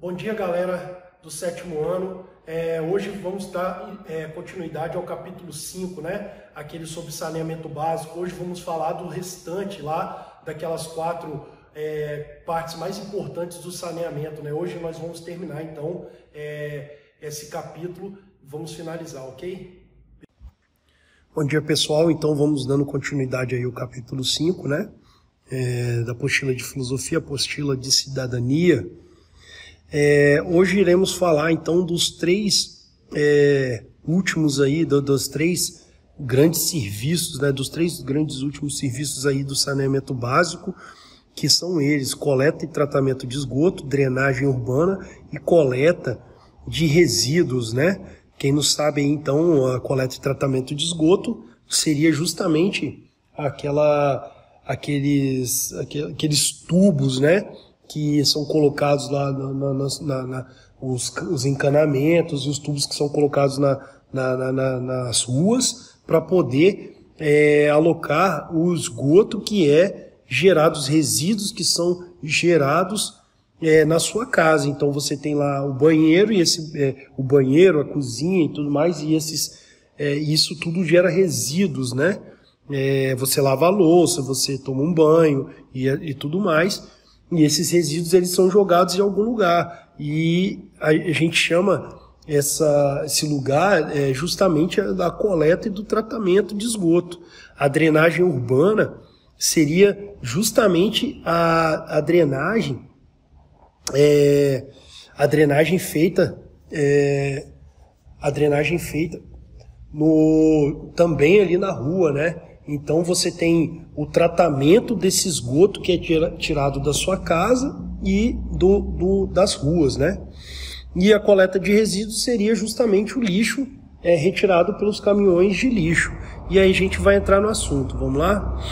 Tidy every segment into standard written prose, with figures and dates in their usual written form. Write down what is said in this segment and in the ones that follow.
Bom dia, galera do sétimo ano. Hoje vamos dar continuidade ao capítulo 5, né? Aquele sobre saneamento básico. Hoje vamos falar do restante lá, daquelas quatro partes mais importantes do saneamento, né? Hoje nós vamos terminar, então, esse capítulo. Vamos finalizar, ok? Bom dia, pessoal. Então, vamos dando continuidade aí ao capítulo 5, né? Da apostila de filosofia, apostila de cidadania. Hoje iremos falar então dos três últimos aí, dos três grandes serviços, né, dos três grandes últimos serviços aí do saneamento básico, que são eles: coleta e tratamento de esgoto, drenagem urbana e coleta de resíduos, né? Quem não sabe aí, então, a coleta e tratamento de esgoto seria justamente aqueles tubos, né, que são colocados lá os encanamentos e os tubos que são colocados nas ruas para poder alocar o esgoto que é gerado, os resíduos que são gerados na sua casa. Então você tem lá o banheiro, e o banheiro, a cozinha e tudo mais, e isso tudo gera resíduos, né? Você lava a louça, você toma um banho e tudo mais. E esses resíduos eles são jogados em algum lugar, e a gente chama esse lugar justamente da coleta e do tratamento de esgoto. A drenagem urbana seria justamente a drenagem feita também ali na rua, né? Então você tem o tratamento desse esgoto que é tirado da sua casa e das ruas, né? E a coleta de resíduos seria justamente o lixo retirado pelos caminhões de lixo. E aí a gente vai entrar no assunto, vamos lá?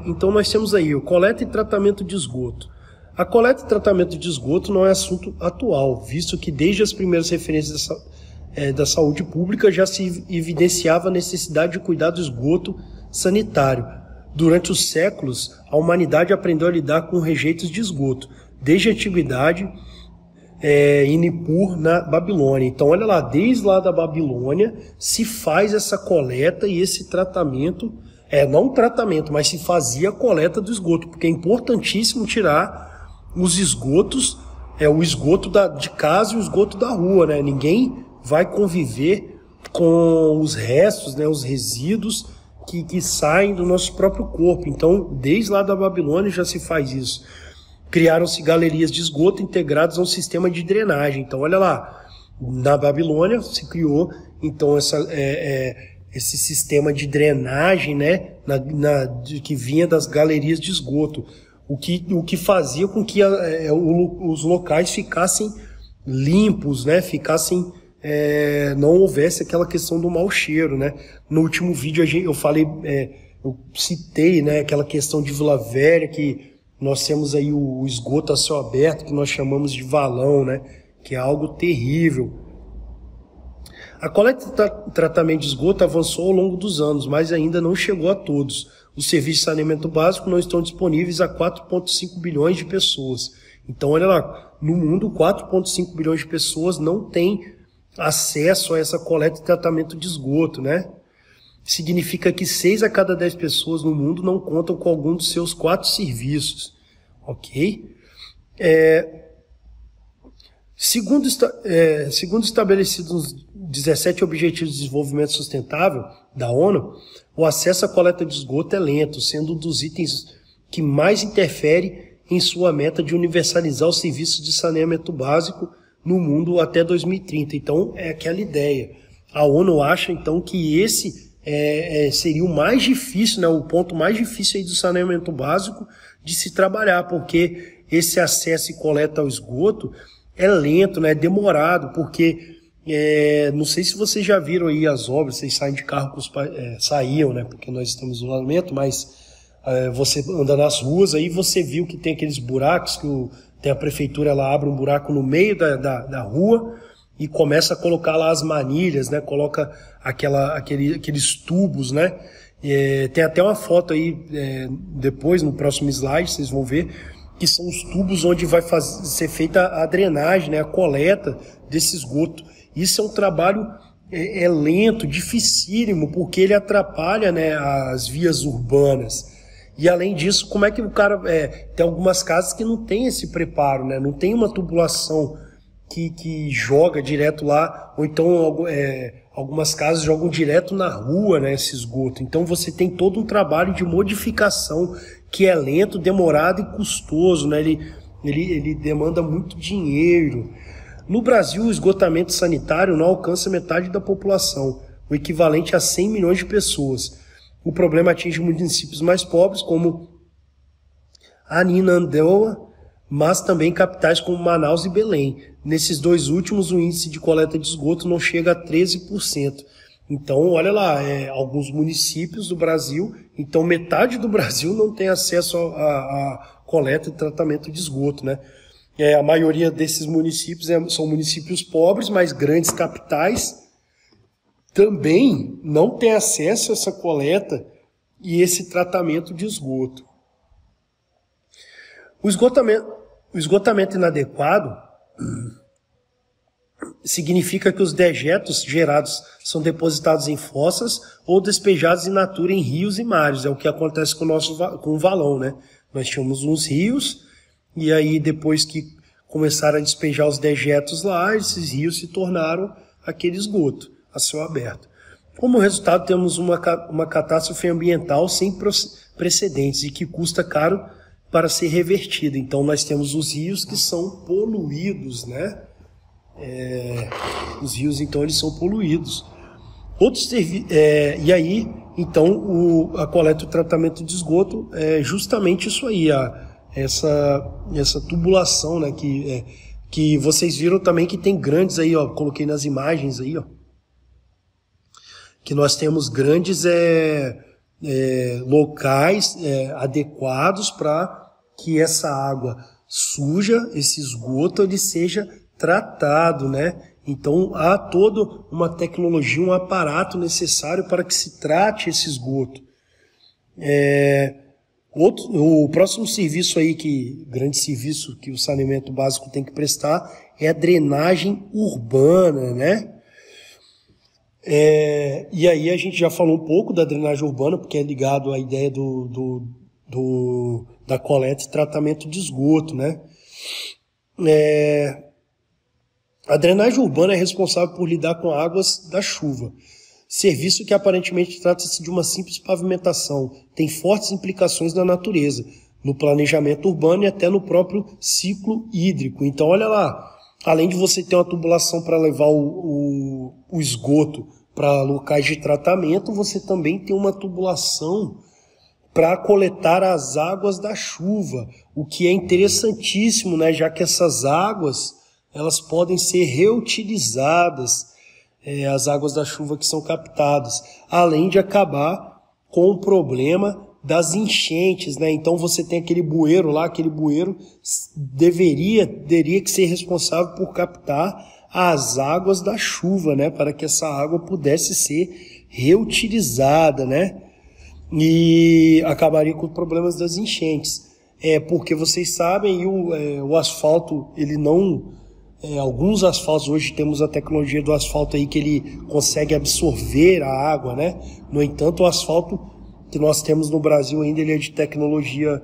Então nós temos aí o coleta e tratamento de esgoto. A coleta e tratamento de esgoto não é assunto atual, visto que desde as primeiras referências da saúde pública já se evidenciava a necessidade de cuidar do esgoto sanitário. Durante os séculos, a humanidade aprendeu a lidar com rejeitos de esgoto, desde a antiguidade, em Nippur, na Babilônia. Então, olha lá, desde lá da Babilônia se faz essa coleta e esse tratamento, não um tratamento, mas se fazia a coleta do esgoto, porque é importantíssimo tirar os esgotos, o esgoto de casa e o esgoto da rua, né? Ninguém vai conviver com os restos, né, os resíduos que saem do nosso próprio corpo. Então, desde lá da Babilônia já se faz isso. Criaram-se galerias de esgoto integradas a um sistema de drenagem. Então, olha lá, na Babilônia se criou então esse sistema de drenagem, né, que vinha das galerias de esgoto, o que fazia com que os locais ficassem limpos, né, não houvesse aquela questão do mau cheiro, né? No último vídeo eu citei, né, aquela questão de Vila Velha, que nós temos aí o esgoto a céu aberto, que nós chamamos de valão, né? Que é algo terrível. A coleta e tratamento de esgoto avançou ao longo dos anos, mas ainda não chegou a todos. Os serviços de saneamento básico não estão disponíveis a 4,5 bilhões de pessoas. Então, olha lá, no mundo, 4,5 bilhões de pessoas não têm acesso a essa coleta e tratamento de esgoto, né? Significa que 6 a cada 10 pessoas no mundo não contam com algum dos seus 4 serviços, ok? Segundo estabelecidos nos 17 Objetivos de Desenvolvimento Sustentável da ONU, o acesso à coleta de esgoto é lento, sendo um dos itens que mais interfere em sua meta de universalizar os serviços de saneamento básico no mundo até 2030. Então, é aquela ideia. A ONU acha, então, que esse seria o mais difícil, né, o ponto mais difícil aí do saneamento básico de se trabalhar, porque esse acesso e coleta ao esgoto é lento, né, é demorado, porque não sei se vocês já viram aí as obras, vocês saem de carro com os saíam, né, porque nós estamos no isolamento, mas você anda nas ruas, aí você viu que tem aqueles buracos tem a prefeitura, ela abre um buraco no meio da rua e começa a colocar lá as manilhas, né? Coloca aqueles tubos, né? Tem até uma foto aí, depois, no próximo slide, vocês vão ver, que são os tubos onde vai ser feita a drenagem, né, a coleta desse esgoto. Isso é um trabalho lento, dificílimo, porque ele atrapalha, né, as vias urbanas. E além disso, como é que o cara... tem algumas casas que não tem esse preparo, né, não tem uma tubulação que joga direto lá, ou então algumas casas jogam direto na rua, né, esse esgoto. Então você tem todo um trabalho de modificação que é lento, demorado e custoso, né? Ele demanda muito dinheiro. No Brasil, o esgotamento sanitário não alcança metade da população, o equivalente a 100 milhões de pessoas. O problema atinge municípios mais pobres, como Ananindeua, mas também capitais como Manaus e Belém. Nesses dois últimos, o índice de coleta de esgoto não chega a 13%. Então, olha lá, alguns municípios do Brasil, então metade do Brasil não tem acesso a coleta e tratamento de esgoto, né? A maioria desses municípios são municípios pobres, mas grandes capitais também não têm acesso a essa coleta e esse tratamento de esgoto. O esgotamento inadequado significa que os dejetos gerados são depositados em fossas ou despejados in natura em rios e mares. É o que acontece com o valão, né? Nós tínhamos uns rios e aí depois que começaram a despejar os dejetos lá, esses rios se tornaram aquele esgoto a céu aberto. Como resultado, temos uma catástrofe ambiental sem precedentes e que custa caro para ser revertida. Então nós temos os rios que são poluídos, né? Os rios, então, eles são poluídos. E aí, então, a coleta e o tratamento de esgoto é justamente isso aí, essa tubulação, né, que vocês viram também que tem grandes aí, ó, coloquei nas imagens aí, ó, que nós temos grandes locais adequados para que essa água suja, esse esgoto, ele seja tratado, né? Então há toda uma tecnologia, um aparato necessário para que se trate esse esgoto. O próximo serviço aí, grande serviço que o saneamento básico tem que prestar é a drenagem urbana, né? E aí a gente já falou um pouco da drenagem urbana, porque é ligado à ideia da coleta e tratamento de esgoto, né? A drenagem urbana é responsável por lidar com águas da chuva, serviço que aparentemente trata-se de uma simples pavimentação, tem fortes implicações na natureza, no planejamento urbano e até no próprio ciclo hídrico. Então olha lá, além de você ter uma tubulação para levar o esgoto para locais de tratamento, você também tem uma tubulação para coletar as águas da chuva, o que é interessantíssimo, né? Já que essas águas elas podem ser reutilizadas, as águas da chuva que são captadas, além de acabar com o problema das enchentes, né? Então você tem aquele bueiro lá, aquele bueiro teria que ser responsável por captar as águas da chuva, né? Para que essa água pudesse ser reutilizada, né? E acabaria com os problemas das enchentes. Porque vocês sabem, o asfalto, ele não... alguns asfaltos, hoje temos a tecnologia do asfalto aí que ele consegue absorver a água, né? No entanto, o asfalto que nós temos no Brasil ainda ele é de tecnologia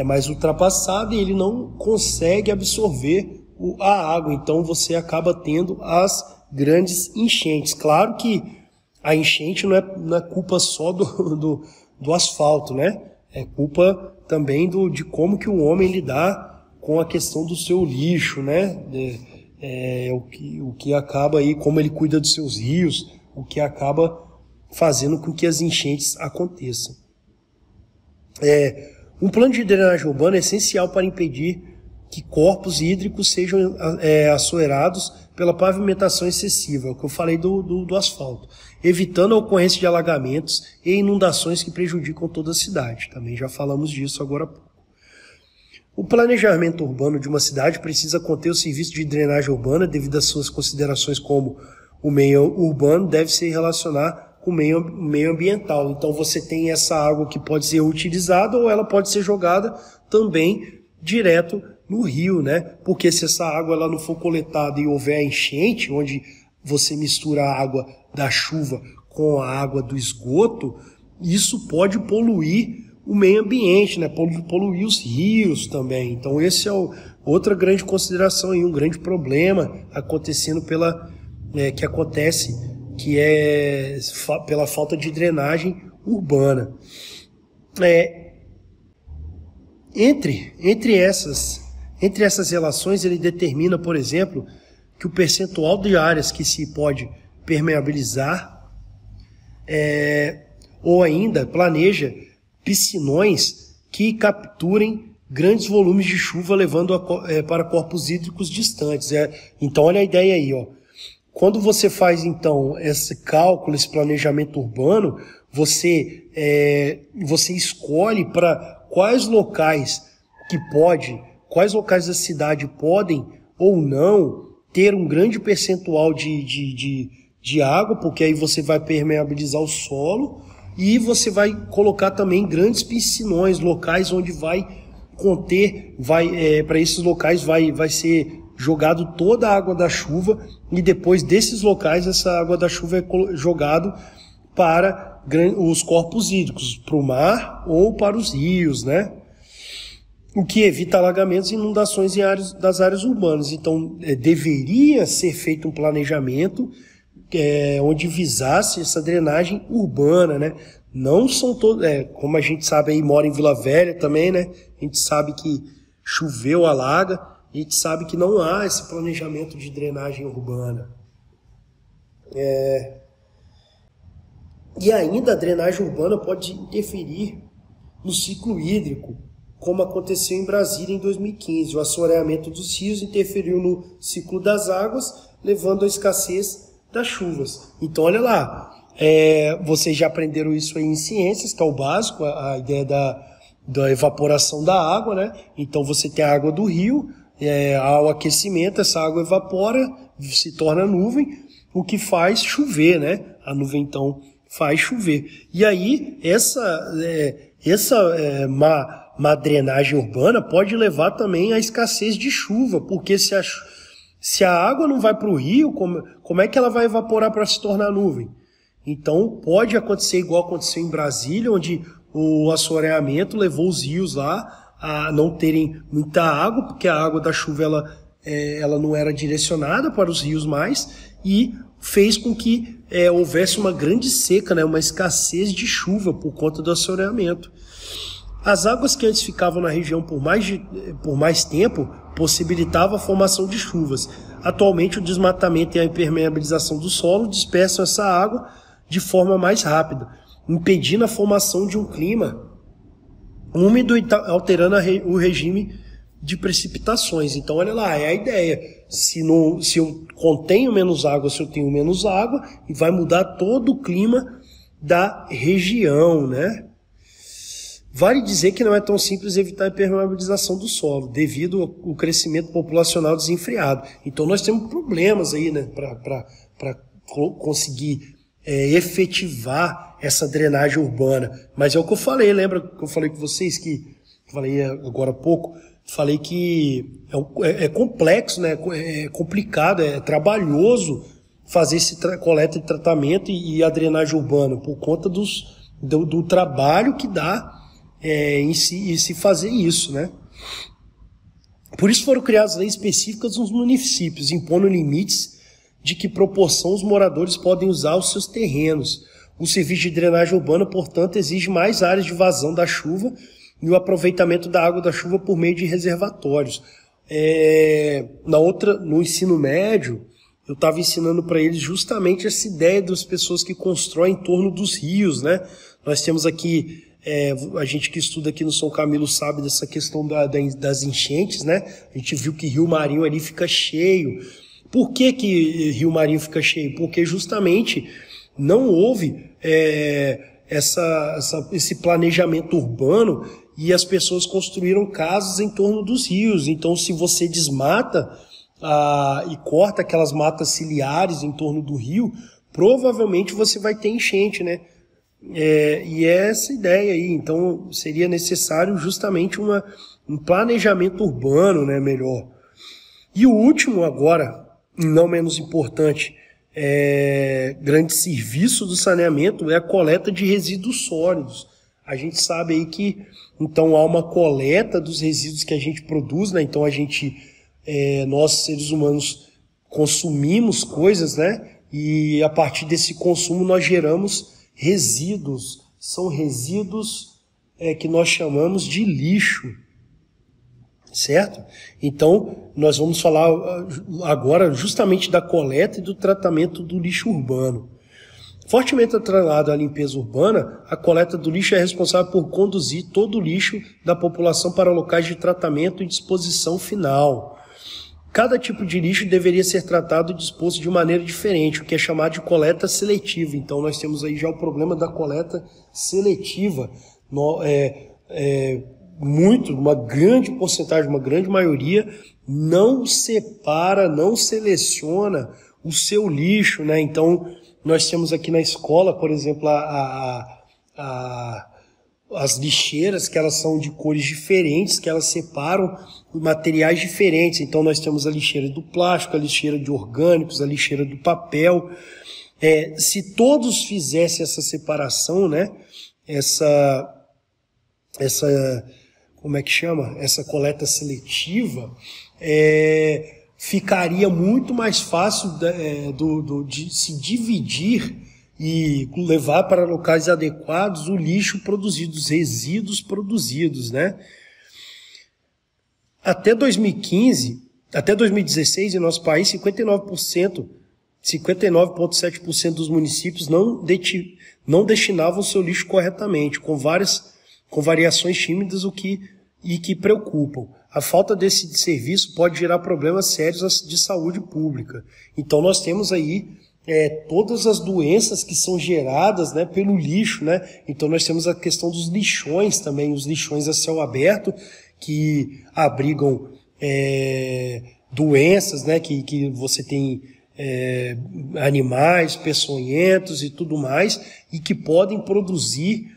mais ultrapassada e ele não consegue absorver a água. Então você acaba tendo as grandes enchentes. Claro que a enchente não é culpa só do asfalto, né? É culpa também de como que o homem lidar com a questão do seu lixo, né? O que acaba aí, como ele cuida dos seus rios, o que acaba fazendo com que as enchentes aconteçam. Um plano de drenagem urbana é essencial para impedir que corpos hídricos sejam assoerados pela pavimentação excessiva, é o que eu falei do asfalto, evitando a ocorrência de alagamentos e inundações que prejudicam toda a cidade. Também já falamos disso agora há pouco. O planejamento urbano de uma cidade precisa conter o serviço de drenagem urbana devido às suas considerações como o meio urbano deve se relacionar com o meio ambiental. Então você tem essa água que pode ser utilizada ou ela pode ser jogada também direto no rio, né? Porque se essa água ela não for coletada e houver enchente, onde você mistura a água da chuva com a água do esgoto, isso pode poluir o meio ambiente, né? Poluir os rios também. Então esse é outra grande consideração e um grande problema acontecendo pela falta de drenagem urbana. Entre essas relações, ele determina, por exemplo, que o percentual de áreas que se pode permeabilizar ou ainda planeja piscinões que capturem grandes volumes de chuva levando para corpos hídricos distantes. Então olha a ideia aí, ó. Quando você faz então esse cálculo, esse planejamento urbano, você escolhe para quais locais da cidade podem ou não ter um grande percentual de água, porque aí você vai permeabilizar o solo e você vai colocar também grandes piscinões, locais onde para esses locais vai ser jogado toda a água da chuva e depois desses locais essa água da chuva é jogado para os corpos hídricos, para o mar ou para os rios, né? O que evita alagamentos e inundações das áreas urbanas. Então, deveria ser feito um planejamento onde visasse essa drenagem urbana, né? Não são todos, como a gente sabe aí, mora em Vila Velha também, né? A gente sabe que choveu, alaga, a gente sabe que não há esse planejamento de drenagem urbana. E ainda a drenagem urbana pode interferir no ciclo hídrico, como aconteceu em Brasília em 2015. O assoreamento dos rios interferiu no ciclo das águas, levando à escassez das chuvas. Então, olha lá, vocês já aprenderam isso aí em ciências, que é o básico, a ideia da evaporação da água, né? Então, você tem a água do rio, ao aquecimento, essa água evapora, se torna nuvem, o que faz chover, né? A nuvem, então, faz chover. E aí, má drenagem urbana pode levar também à escassez de chuva, porque se a água não vai para o rio, como é que ela vai evaporar para se tornar nuvem? Então pode acontecer igual aconteceu em Brasília, onde o assoreamento levou os rios lá a não terem muita água, porque a água da chuva ela não era direcionada para os rios mais, e fez com que houvesse uma grande seca, né, uma escassez de chuva por conta do assoreamento. As águas que antes ficavam na região por mais tempo possibilitavam a formação de chuvas. Atualmente, o desmatamento e a impermeabilização do solo dispersam essa água de forma mais rápida, impedindo a formação de um clima úmido e alterando o regime de precipitações. Então, olha lá, é a ideia. Se eu contenho menos água, se eu tenho menos água, vai mudar todo o clima da região, né? Vale dizer que não é tão simples evitar a impermeabilização do solo, devido ao crescimento populacional desenfreado. Então nós temos problemas aí, né, para conseguir efetivar essa drenagem urbana. Mas é o que eu falei, lembra que eu falei com vocês falei agora há pouco, falei que é complexo, né, é complicado, é trabalhoso fazer esse coleta e tratamento e a drenagem urbana, por conta do trabalho que dá em se fazer isso, né? Por isso foram criadas leis específicas nos municípios, impondo limites de que proporção os moradores podem usar os seus terrenos. O serviço de drenagem urbana, portanto, exige mais áreas de vazão da chuva e o aproveitamento da água da chuva por meio de reservatórios. No ensino médio, eu estava ensinando para eles justamente essa ideia das pessoas que constroem em torno dos rios, né? Nós temos aqui a gente que estuda aqui no São Camilo sabe dessa questão das enchentes, né? A gente viu que Rio Marinho ali fica cheio. Por que Rio Marinho fica cheio? Porque justamente não houve esse planejamento urbano e as pessoas construíram casas em torno dos rios. Então, se você desmata e corta aquelas matas ciliares em torno do rio, provavelmente você vai ter enchente, né? E é essa ideia aí. Então seria necessário justamente um planejamento urbano, né, melhor. E o último agora, não menos importante, grande serviço do saneamento é a coleta de resíduos sólidos. A gente sabe aí que então há uma coleta dos resíduos que a gente produz, né? Então nós seres humanos consumimos coisas, né? E a partir desse consumo nós geramos resíduos. São resíduos que nós chamamos de lixo. Certo? Então, nós vamos falar agora justamente da coleta e do tratamento do lixo urbano. Fortemente atrelado à limpeza urbana, a coleta do lixo é responsável por conduzir todo o lixo da população para locais de tratamento e disposição final. Cada tipo de lixo deveria ser tratado e disposto de maneira diferente, o que é chamado de coleta seletiva. Então, nós temos aí já o problema da coleta seletiva. Uma grande porcentagem, uma grande maioria, não separa, não seleciona o seu lixo, né? Então, nós temos aqui na escola, por exemplo, as lixeiras, que elas são de cores diferentes, que elas separam materiais diferentes. Então, nós temos a lixeira do plástico, a lixeira de orgânicos, a lixeira do papel. Se todos fizessem essa separação, né? Como é que chama? Essa coleta seletiva, ficaria muito mais fácil de se dividir e levar para locais adequados o lixo produzido, os resíduos produzidos, né? Até 2016, em nosso país, 59,7% dos municípios não destinavam seu lixo corretamente, com variações tímidas e que preocupam. A falta desse serviço pode gerar problemas sérios de saúde pública. Então nós temos aí todas as doenças que são geradas, né, pelo lixo, né? Então nós temos a questão dos lixões também, os lixões a céu aberto, que abrigam doenças, né, que você tem animais peçonhentos e tudo mais, e que podem produzir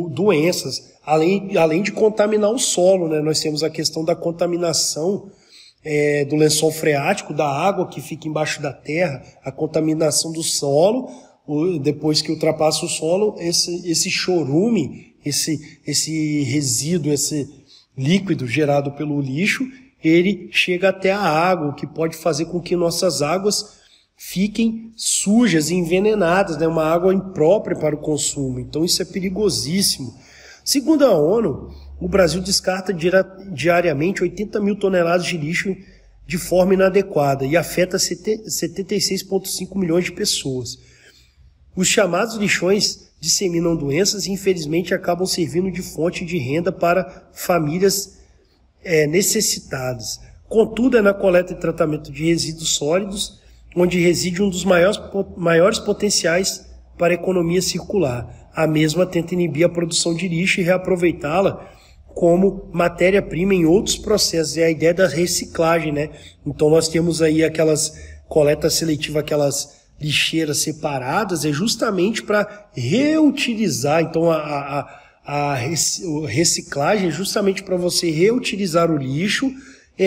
doenças, além de contaminar o solo, né? Nós temos a questão da contaminação do lençol freático, da água que fica embaixo da terra, a contaminação do solo, depois que ultrapassa o solo, esse chorume, esse resíduo, esse líquido gerado pelo lixo, ele chega até a água, o que pode fazer com que nossas águas fiquem sujas e envenenadas, né? Uma água imprópria para o consumo. Então isso é perigosíssimo. Segundo a ONU, o Brasil descarta diariamente 80 mil toneladas de lixo de forma inadequada e afeta 76,5 milhões de pessoas. Os chamados lixões disseminam doenças e infelizmente acabam servindo de fonte de renda para famílias necessitadas. Contudo, é na coleta e tratamento de resíduos sólidos onde reside um dos maiores potenciais para a economia circular. A mesma tenta inibir a produção de lixo e reaproveitá-la como matéria-prima em outros processos. É a ideia da reciclagem, né? Então nós temos aí aquelas coletas seletivas, aquelas lixeiras separadas, é justamente para reutilizar. Então a reciclagem é justamente para você reutilizar o lixo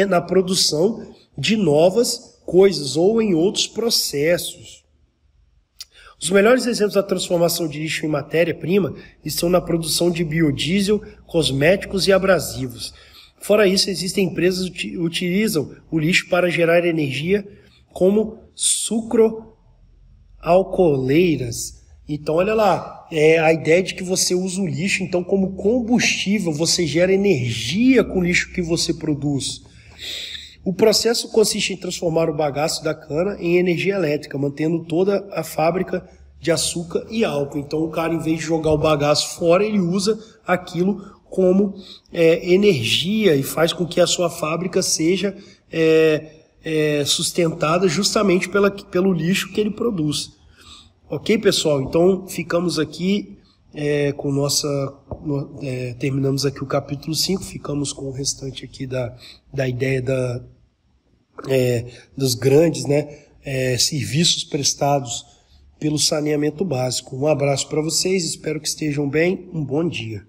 na produção de novas coisas ou em outros processos. Os melhores exemplos da transformação de lixo em matéria-prima estão na produção de biodiesel, cosméticos e abrasivos. Fora isso, existem empresas que utilizam o lixo para gerar energia, como sucroalcooleiras. Então, olha lá, a ideia de que você usa o lixo então como combustível, você gera energia com o lixo que você produz. O processo consiste em transformar o bagaço da cana em energia elétrica, mantendo toda a fábrica de açúcar e álcool. Então o cara, em vez de jogar o bagaço fora, ele usa aquilo como energia e faz com que a sua fábrica seja sustentada justamente pelo lixo que ele produz. Ok, pessoal? Então ficamos aqui com terminamos aqui o capítulo 5, ficamos com o restante aqui da ideia dos grandes, serviços prestados pelo saneamento básico. Um abraço para vocês, espero que estejam bem, um bom dia.